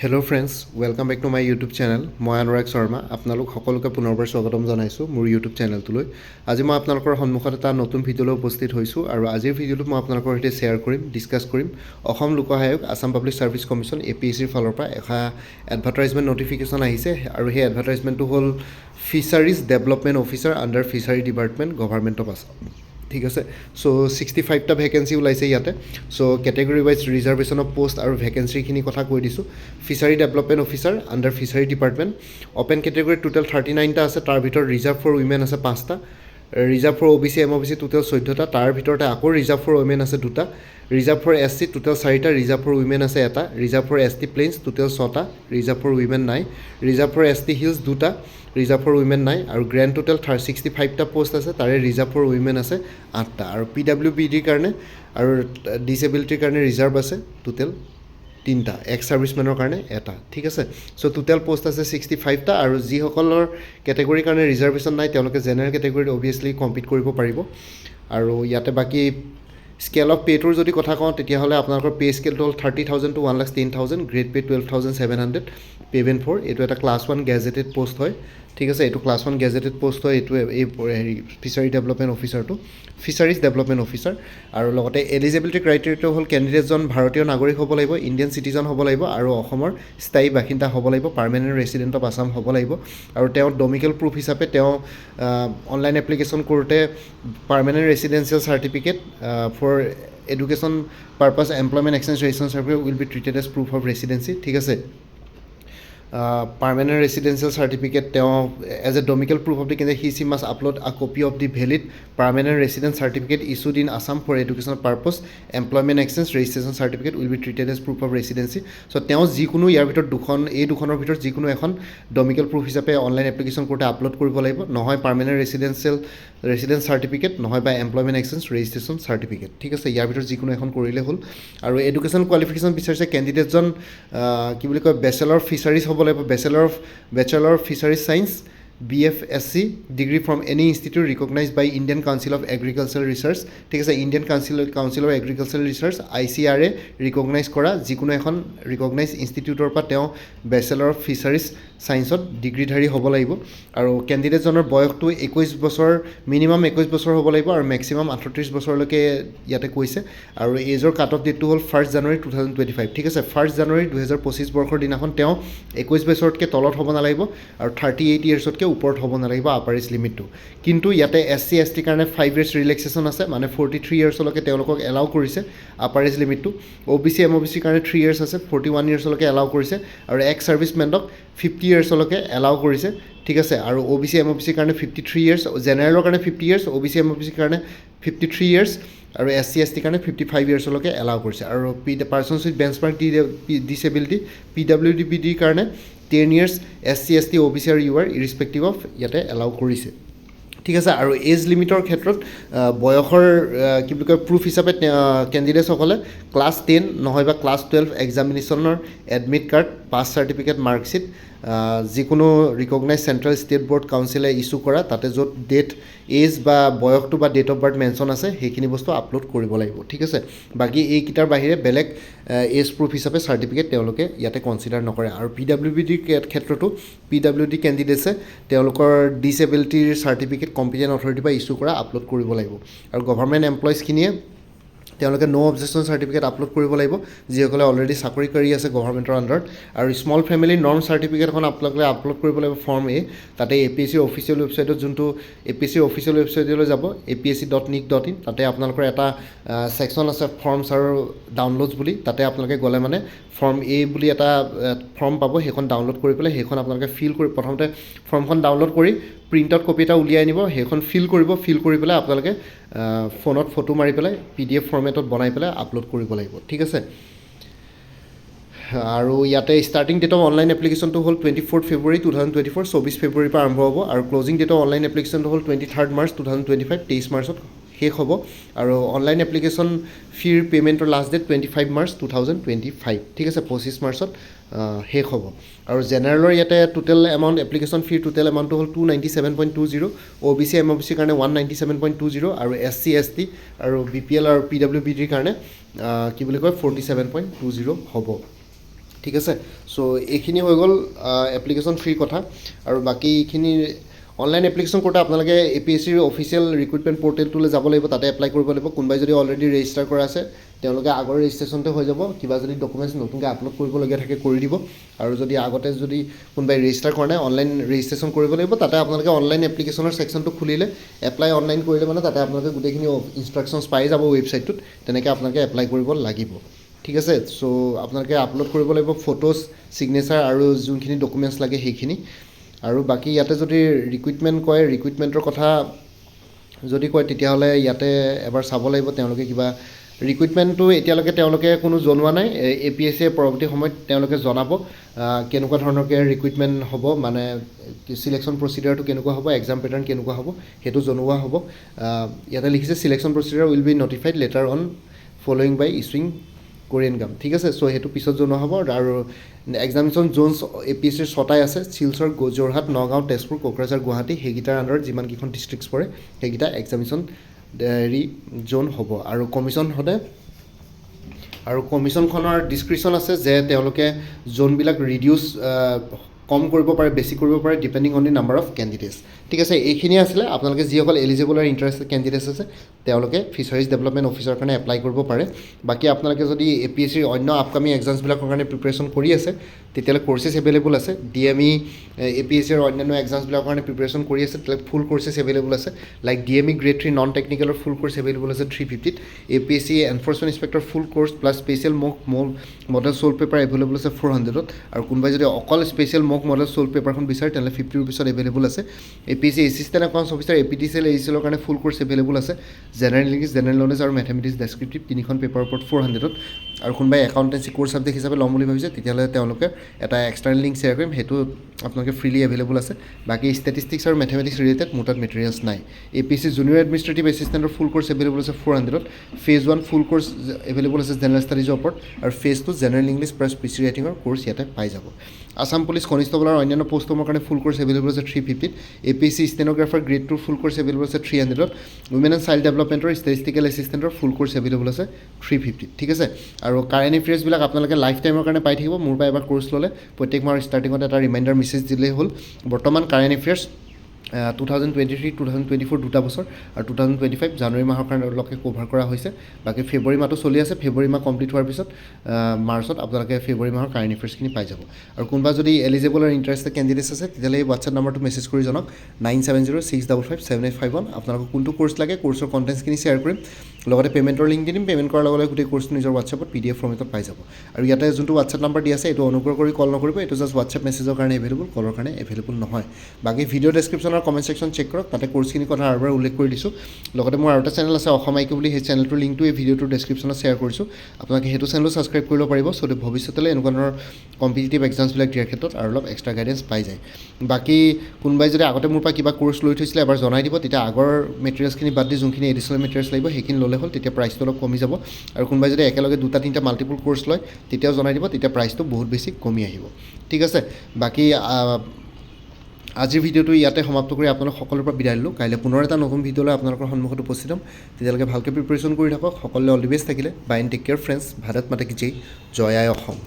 Hello' friends, welcome back to my YouTube channel. মই অনুৰাগ শৰ্মা আপোনালোক সকলোকে পুনৰবাৰ স্বাগতম জনাইছোঁ মোৰ ইউটিউব চেনেলটোলৈ। আজি মই আপোনালোকৰ সন্মুখত এটা নতুন ভিডিঅ'লৈ উপস্থিত হৈছোঁ আৰু আজিৰ ভিডিঅ'টোত মই আপোনালোকৰ সৈতে শ্বেয়াৰ কৰিম, ডিছকাছ কৰিম অসম লোক আয়োগ আছাম পাব্লিক ছাৰ্ভিচ কমিশ্যন APSCৰ ফালৰ পৰা এটা এডভাৰটাইজমেণ্ট নটিফিকেশ্যন আহিছে আৰু সেই এডভাৰটাইজমেণ্টটো হ'ল fisheries development officer under fishery department government of Assam. ঠিক আছে, চ' 65টা ভেকেঞ্চি ওলাইছে ইয়াতে। So' category wise reservation of post আৰু ভেকেঞ্চিখিনি কথা কৈ দিছোঁ। Fishery development officer under fishery department open category total 39টা আছে, তাৰ ভিতৰত ৰিজাৰ্ভ ফৰ উইমেন আছে 5টা, reserve for OBC MOBC total 14টা, তাৰ ভিতৰতে আকৌ ৰিজাৰ্ভ ফৰ উইমেন আছে 2টা, ৰিজাৰ্ভ ফৰ SC টোটেল 4টা, ৰিজাৰ্ভ ফৰ উইমেন আছে 1টা, reserve for ST plains total 6টা, ৰিজাৰ্ভ ফৰ উইমেন নাই, ৰিজাৰ্ভ ফৰ ST হিলছ 2টা, ৰিজাৰ্ভ ফৰ উইমেন নাই, আৰু গ্ৰেণ্ড টোটেল 65টা পোষ্ট আছে, তাৰে ৰিজাৰ্ভ ফৰ উইমেন আছে 8টা, আৰু PWBDৰ কাৰণে আৰু ডিচেবিলিটিৰ কাৰণে ৰিজাৰ্ভ আছে টোটেল 3টা, এক্স ছাৰ্ভিচমেনৰ কাৰণে 1টা। ঠিক আছে, চ' টোটেল পোষ্ট আছে 65টা, আৰু যিসকলৰ কেটেগৰীৰ কাৰণে ৰিজাৰ্ভেশ্যন নাই তেওঁলোকে জেনেৰেল কেটেগৰীত অভিয়াছলি কম্পিট কৰিব পাৰিব। আৰু ইয়াতে বাকী স্কেল অফ পে'টোৰ যদি কথা কওঁ তেতিয়াহ'লে আপোনালোকৰ পে' স্কেলটো হ'ল 30,000 to 1,10,000, grade pay' 12,700, payment for এইটো এটা ক্লাছ 1 গেজেটেড পোষ্ট হয়। ঠিক আছে, এইটো ক্লাছ 1 গেজেটেড পোষ্ট হয়, এইটো এই ফিচাৰী ডেভেলপমেণ্ট অফিচাৰটো ফিচাৰিজ ডেভেলপমেণ্ট অফিচাৰ। আৰু লগতে এলিজিবিলিটি ক্ৰাইটেৰিয়াটো হ'ল কেণ্ডিডেটজন ভাৰতীয় নাগৰিক হ'ব লাগিব, ইণ্ডিয়ান চিটিজেন হ'ব লাগিব, আৰু অসমৰ স্থায়ী বাসিন্দা হ'ব লাগিব, পাৰ্মানেণ্ট ৰেচিডেণ্ট অফ আছাম হ'ব লাগিব, আৰু তেওঁ ডমিকেল প্ৰুফ হিচাপে তেওঁ অনলাইন এপ্লিকেশ্যন কৰোঁতে permanent residential certificate for education purpose employment exchange registration certificate will be treated as proof of residency. ঠিক আছে, পাৰ্মানেণ্ট ৰেচিডেঞ্চিয়েল চাৰ্টিফিকেট তেওঁ as a domicile proof of the case he must upload a copy of the valid permanent residence certificate issued in Assam for education purpose employment exchange registration certificate will be treated as proof of residency. So' তেওঁ যিকোনো ইয়াৰ ভিতৰত দুখনৰ ভিতৰত যিকোনো এখন ডমিকেল proof হিচাপে online application কৰোঁতে আপলোড কৰিব লাগিব, নহয় পাৰ্মানেণ্ট ৰেচিডেঞ্চ চাৰ্টিফিকেট, নহয় বা এমপ্লয়মেণ্ট এক্সচেঞ্জ ৰেজিষ্ট্ৰেশ্যন চাৰ্টিফিকেট। ঠিক আছে, ইয়াৰ ভিতৰত যিকোনো এখন কৰিলে হ'ল। আৰু এডুকেশ্যন কোৱালিফিকেশ্যন বিচাৰিছে কেণ্ডিডেটজন কি বুলি কয় বেচেলৰ অফ ফিচাৰিজ হ'ব লাগিব, bachelor of fisheries science BFSC degree from any institute recognise by Indian Council of Agricultural Research. ঠিক আছে, Indian Council of Agricultural Research ICRA recognise কৰা যিকোনো এখন ৰিকগনাইজ ইনষ্টিটিউটৰ পৰা তেওঁ বেচেলৰ অফ ফিচাৰিজ ছায়েন্সত ডিগ্ৰীধাৰী হ'ব লাগিব। আৰু কেণ্ডিডেটজনৰ বয়সটো 21 বছৰ, মিনিমাম 21 বছৰ হ'ব লাগিব, আৰু মেক্সিমাম 38 বছৰলৈকে ইয়াতে কৈছে। আৰু এজৰ কাট অফ ডেটটো হ'ল 1 জানুৱাৰী 2025। ঠিক আছে, 1 জানুৱাৰী 2025 বৰ্ষৰ দিনাখন তেওঁ 21 বছৰতকৈ তলত হ'ব নালাগিব, আৰু 38 ইয়াৰ্ছতকৈ ওপৰত হ'ব নালাগিব আপাৰ এজ লিমিটটো। কিন্তু ইয়াতে SC ST কাৰণে 5 years ৰিলেক্সেশ্যন আছে, মানে 43 ইয়াৰ্ছলৈকে তেওঁলোকক এলাউ কৰিছে আপাৰ এজ লিমিটটো। OBC MOBC কাৰণে 3 years আছে, 41 ইয়াৰ্ছলৈকে এলাউ কৰিছে, আৰু এক্স ছাৰ্ভিচমেনক 50 ইয়াৰ্ছলৈকে এলাউ কৰিছে। ঠিক আছে, আৰু OBC MOBC কাৰণে 53 years, জেনেৰেলৰ কাৰণে 50 years, OBC MOBC কাৰণে 53 years, আৰু SC ST কাৰণে 55 ইয়াৰ্ছলৈকে এলাউ কৰিছে। আৰু পাৰ্চনছ উইথ বেঞ্চমাৰ্ক ডিচেবিলিটি PWDৰ কাৰণে 10 years, SC ST OBC আৰু UR ইৰিছপেক্টিভ অফ ইয়াতে এলাউ কৰিছে। ঠিক আছে, আৰু এজ লিমিটৰ ক্ষেত্ৰত বয়সৰ কি বুলি কয় প্ৰুফ হিচাপে কেণ্ডিডেটসকলে ক্লাছ 10 নহয় বা ক্লাছ 12 এক্সামিনেশ্যনৰ admit card, pass certificate, marksheet, যিকোনো ৰিকগনাইজ চেণ্ট্ৰেল ষ্টেট বৰ্ড কাউন্সিলে ইছ্যু কৰা তাতে য'ত ডেট এজ বা বয়সটো বা ডেট অফ বাৰ্থ মেনশ্যন আছে সেইখিনি বস্তু আপলোড কৰিব লাগিব। ঠিক আছে, বাকী এইকেইটাৰ বাহিৰে বেলেগ এজ প্ৰুফ হিচাপে চাৰ্টিফিকেট তেওঁলোকে ইয়াতে কনচিডাৰ নকৰে। আৰু PWDৰ ক্ষেত্ৰতো PWD কেণ্ডিডেটছে তেওঁলোকৰ ডিচেবিলিটিৰ চাৰ্টিফিকেট কম্পিটেণ্ট অথৰিটিৰ পৰা ইছ্যু কৰা আপলোড কৰিব লাগিব। আৰু গভৰ্ণমেণ্ট এমপ্লয়িজখিনিয়ে তেওঁলোকে ন' অবজেকশ্যন চাৰ্টিফিকেট আপলোড কৰিব লাগিব, যিসকলে অলৰেডি চাকৰি কৰি আছে গভৰ্ণমেণ্টৰ আণ্ডাৰত। আৰু স্মল ফেমিলি নৰ্ম চাৰ্টিফিকেট এখন আপোনালোকে আপলোড কৰিব লাগিব ফৰ্ম A, তাতে APSCৰ অফিচিয়েল ৱেবছাইটত যোনটো APSCৰ অফিচিয়েল ৱেবছাইটলৈ যাব apsc.nic.in, তাতে আপোনালোকৰ এটা ছেকশ্যন আছে ফৰ্মছ আৰু ডাউনলোডছ বুলি, তাতে আপোনালোকে গ'লে মানে ফৰ্ম A বুলি এটা ফৰ্ম পাব, সেইখন ডাউনলোড কৰি পেলাই সেইখন আপোনালোকে ফিল কৰি প্ৰথমতে ফৰ্মখন ডাউনলোড কৰি প্ৰিণ্ট আউট কপি এটা উলিয়াই আনিব, সেইখন ফিল কৰি পেলাই আপোনালোকে ফোনত ফটো মাৰি পেলাই PDF ফৰ্মেটত বনাই পেলাই আপলোড কৰিব লাগিব। ঠিক আছে, আৰু ইয়াতে ষ্টাৰ্টিং ডেট অফ অনলাইন এপ্লিকেশ্যনটো হ'ল 24 February 2024, 24 ফেব্ৰুৱাৰীৰ পৰা আৰম্ভ হ'ব, আৰু ক্লজিং ডেট অফ অনলাইন এপ্লিকেশ্যনটো হ'ল 23 March 2025, 23 মাৰ্চত শেষ হ'ব। আৰু অনলাইন এপ্লিকেশ্যন ফিৰ পে'মেণ্টৰ লাষ্ট ডেট 25 March 2025। ঠিক আছে, 25 মাৰ্চত শেষ হ'ব। আৰু জেনেৰেলৰ ইয়াতে টোটেল এমাউণ্ট এপ্লিকেশ্যন ফিৰ টোটেল এমাউণ্টটো হ'ল 297.20, OBC MOBC কাৰণে 197.20, আৰু SC ST আৰু BPL আৰু PWBDৰ কাৰণে কি বুলি কয় 47.20 হ'ব। ঠিক আছে চ' এইখিনি হৈ গ'ল এপ্লিকেশ্যন ফ্ৰী কথা আৰু বাকীখিনি অনলাইন এপ্লিকেশ্যন কৰোঁতে আপোনালোকে APSCৰ অফিচিয়েল ৰিক্ৰুটমেণ্ট পৰ্টেলটোলৈ যাব লাগিব তাতে এপ্লাই কৰিব লাগিব কোনোবাই যদি অলৰেডি ৰেজিষ্টাৰ কৰা আছে তেওঁলোকে আগৰ ৰেজিষ্ট্ৰেশ্যনতে হৈ যাব কিবা যদি ডকুমেণ্টছ নতুনকৈ আপলোড কৰিবলগীয়া থাকে কৰি দিব আৰু যদি আগতে যদি কোনোবাই ৰেজিষ্টাৰ কৰা নাই অনলাইন ৰেজিষ্ট্ৰেশ্যন কৰিব লাগিব তাতে আপোনালোকে অনলাইন এপ্লিকেশ্যনৰ ছেকশ্যনটো খুলিলে এপ্লাই অনলাইন কৰিলে মানে তাতে আপোনালোকে গোটেইখিনি ইনষ্ট্ৰাকশ্যনছ পাই যাব ৱেবছাইটটোত তেনেকৈ আপোনালোকে এপ্লাই কৰিব লাগিব ঠিক আছে চ' আপোনালোকে আপলোড কৰিব লাগিব ফটোজ ছিগনেচাৰ আৰু যোনখিনি ডকুমেণ্টছ লাগে সেইখিনি আৰু বাকী ইয়াতে যদি ৰিক্ৰুইটমেণ্ট কয় ৰিক্ৰুইটমেণ্টৰ কথা যদি কয় তেতিয়াহ'লে ইয়াতে এবাৰ চাব লাগিব তেওঁলোকে কিবা ৰিক্ৰুইটমেণ্টটো এতিয়ালৈকে তেওঁলোকে কোনো জনোৱা নাই APSCয়ে পৰৱৰ্তী সময়ত তেওঁলোকে জনাব কেনেকুৱা ধৰণৰকৈ ৰিক্ৰুইটমেণ্ট হ'ব মানে চিলেকশ্যন প্ৰচিডিউৰটো কেনেকুৱা হ'ব এক্সাম পেটাৰ্ণ কেনেকুৱা হ'ব সেইটো জনোৱা হ'ব ইয়াতে লিখিছে selection procedure will be notified letter on following by issuing Korean gum ঠিক আছে চ' সেইটো পিছত জনোৱা হ'ব আৰু এক্সামিনেশ্যন জ'নছ APSCৰ 6টাই আছে শিলচৰ যোৰহাট নগাঁও তেজপুৰ কোকৰাঝাৰ গুৱাহাটী সেইকেইটাৰ আণ্ডাৰত যিমানকেইখন ডিষ্ট্ৰিক্টছ পৰে সেইকেইটা এক্সামিনেশ্যন জ'ন হ'ব আৰু কমিশ্যন হ'লে আৰু কমিশ্যনখনৰ ডিছক্ৰিপশ্যন আছে যে তেওঁলোকে জ'নবিলাক ৰিডিউচ কম কৰিব পাৰে বেছি কৰিব পাৰে depending on the number of candidates ঠিক আছে এইখিনিয়ে আছিলে আপোনালোকে যিসকল এলিজিবল আৰু ইণ্টাৰেষ্টেড কেণ্ডিডেটছ আছে তেওঁলোকে ফিচাৰিজ ডেভেলপমেণ্ট অফিচাৰৰ কাৰণে এপ্লাই কৰিব পাৰে বাকী আপোনালোকে যদি APSCৰ অন্য আপকামিং এক্সামছবিলাকৰ কাৰণে প্ৰিপেৰেশ্যন কৰি আছে তেতিয়াহ'লে কৰ্চেছ এভেইলেবল আছে DME APSCৰ অন্যান্য এক্সামছবিলাকৰ কাৰণে প্ৰিপেৰেশ্যন কৰি আছে তেতিয়াহ'লে ফুল কৰ্চেছ এভেইলেবল আছে লাইক DME গ্ৰেড 3 নন টেকনিকেলৰ ফুল কৰ্চ এভেইলেবল আছে 350ত APSC enforcement inspector full course plus special model solve paper available আছে 400ত আৰু কোনোবাই যদি অকল স্পেচিয়েল মডেল চল্ভ পেপাৰখন বিচাৰে তেনেহ'লে 50 ৰুপিছত এভেইলেবল আছে APSC assistant accounts officer APTCL ACL কাৰণে ফুল কৰ্চ এভেইলেবল আছে জেনেৰেল ইংলিছ জেনেৰেল নলেজ আৰু মেথমেটিক্স ডেছক্ৰিপটিভ তিনিখন পেপাৰৰ ওপৰত 400ত আৰু কোনোবাই একাউণ্টেঞ্চি কোৰ্চ ছাবজেক্ট হিচাপে ল'ম বুলি ভাবিছে তেতিয়াহ'লে তেওঁলোকে এটা এক্সটাৰ্নেল লিংক শ্বেয়াৰ কৰিম সেইটো আপোনালোকে ফ্ৰীলি এভেইলেবল আছে বাকী ষ্টেটিষ্টিক্স আৰু মেথমেটিক্স ৰিলেটেড মোৰ তাত মেটেৰিয়েলছ নাই APSC জুনিয়ৰ এডমিনিষ্ট্ৰেটিভ এছিষ্টেণ্টৰ ফুল কৰ্চ এভেইলেবল আছে 400ত ফেজ 1 ফুল কৰ্চ এভেইলেবল আছে জেনেৰেল ষ্টাডিজৰ ওপৰত আৰু phase 2 general English plus PC ৰাইটিঙৰ কৰ্চ ইয়াতে পাই যাব আসাম পুলিচ কনিষ্টবল আৰু অন্যান্য পোষ্টৰ কাৰণে ফুল কৰ্চ এভেইলেবল আছে 350ত APSC stenographer grade 2 full course available আছে 300ত উইমেন এণ্ড চাইল্ড ডেভেলপমেণ্টৰ ষ্টেটিষ্টিকেল এছিষ্টেণ্টৰ ফুল কৰ্চ এভেইলেবল আছে 350ত ঠিক আছে আৰু কাৰেণ্ট এফেয়াৰ্ছবিলাক আপোনালোকে লাইফ টাইমৰ কাৰণে পাই থাকিব মোৰ পৰা এবাৰ কৰ্চ ল'লে প্ৰত্যেক মাহৰ ষ্টাৰ্টিঙত এটা ৰিমাইণ্ডাৰ মেছেজ দিলেই হ'ল বৰ্তমান কাৰেণ্ট এফেয়াৰ্ছ 2023 2024 দুটা বছৰ আৰু 2025 জানুৱাৰী মাহৰ কাৰণেলৈকে কভাৰ কৰা হৈছে বাকী ফেব্ৰুৱাৰী মাহটো চলি আছে ফেব্ৰুৱাৰী মাহ কমপ্লিট হোৱাৰ পিছত মাৰ্চত আপোনালোকে ফেব্ৰুৱাৰী মাহৰ কাৰেণ্ট এফেয়াৰ্ছখিনি পাই যাব আৰু কোনোবা যদি এলিজিবল আৰু ইণ্টাৰেষ্টেড কেণ্ডিডেটছ আছে তেতিয়াহ'লে এই হোৱাটছএপ নাম্বাৰটো মেছেজ কৰি জনাওক 9706557851 আপোনালোকক কোনটো কৰ্চ লাগে কৰ্চৰ কণ্টেণ্টছখিনি শ্বেয়াৰ কৰিম লগতে পে'মেণ্টৰ লিংক দি দিম পে'মেণ্ট কৰাৰ লগে লগে গোটেই কৰ্চটো নিজৰ হোৱাটছএপত PDF ফৰ্মেটত পাই যাব আৰু ইয়াতে যোনটো হোৱাটছএপ নাম্বাৰ দি আছে এইটো অনুগ্ৰহ কৰি কল নকৰিব এইটো জাষ্ট হোৱাটছএপ মেছেজৰ কাৰণে এভেইলেবল কলৰ কাৰণে এভেইলেবল নহয় বাকী ভিডিঅ' ডেছক্ৰিপশ্যনৰ কমেণ্ট ছেকশ্যন চেক কৰক তাতে কৰ্চখিনি কথা আৰু এবাৰ উল্লেখ কৰি দিছোঁ লগতে মোৰ আৰু এটা চেনেল আছে অসম আইকিউ বুলি সেই চেনেলটোৰ লিংকটো এই ভিডিঅ'টোৰ ডেছক্ৰিপশ্যনত শ্বেয়াৰ কৰিছোঁ আপোনালোকে সেইটো চেনেলো ছাবস্ক্ৰাইব কৰিব পাৰিব চ' ভৱিষ্যতলৈ এনেকুৱা ধৰণৰ কম্পিটিটিভ এক্সামছবিলাক দিয়াৰ ক্ষেত্ৰত আৰু অলপ এক্সট্ৰা গাইডেঞ্চ পাই যায় বাকী কোনোবাই যদি আগতে মোৰ পৰা কিবা কৰ্চ লৈ থৈছিলে এবাৰ জনাই দিব তেতিয়া আগৰ মেটেৰিয়েলছখিনি বাদ দি যোনখিনি এডিশ্যনেল মেটেৰিয়েলছ লাগিব সেইখিনি ল'লে হ'ল তেতিয়া প্ৰাইচটো অলপ কমি যাব আৰু কোনোবাই যদি একেলগে দুটা তিনিটা মাল্টিপল কৰ্চ লয় তেতিয়াও জনাই দিব তেতিয়া প্ৰাইচটো বহুত বেছি কমি আহিব ঠিক আছে বাকী আজিৰ ভিডিঅ'টো ইয়াতে সমাপ্ত কৰি আপোনালোক সকলোৰে পৰা বিদায় ল'লোঁ কাইলৈ পুনৰ এটা নতুন ভিডিঅ' লৈ আপোনালোকৰ সন্মুখত উপস্থিত হ'ম তেতিয়ালৈকে ভালকৈ প্ৰিপেৰেশ্যন কৰি থাকক সকলোৱে অল দি বেষ্ট থাকিলে bye and take care friends Bharat Mata কি জয় আই অসম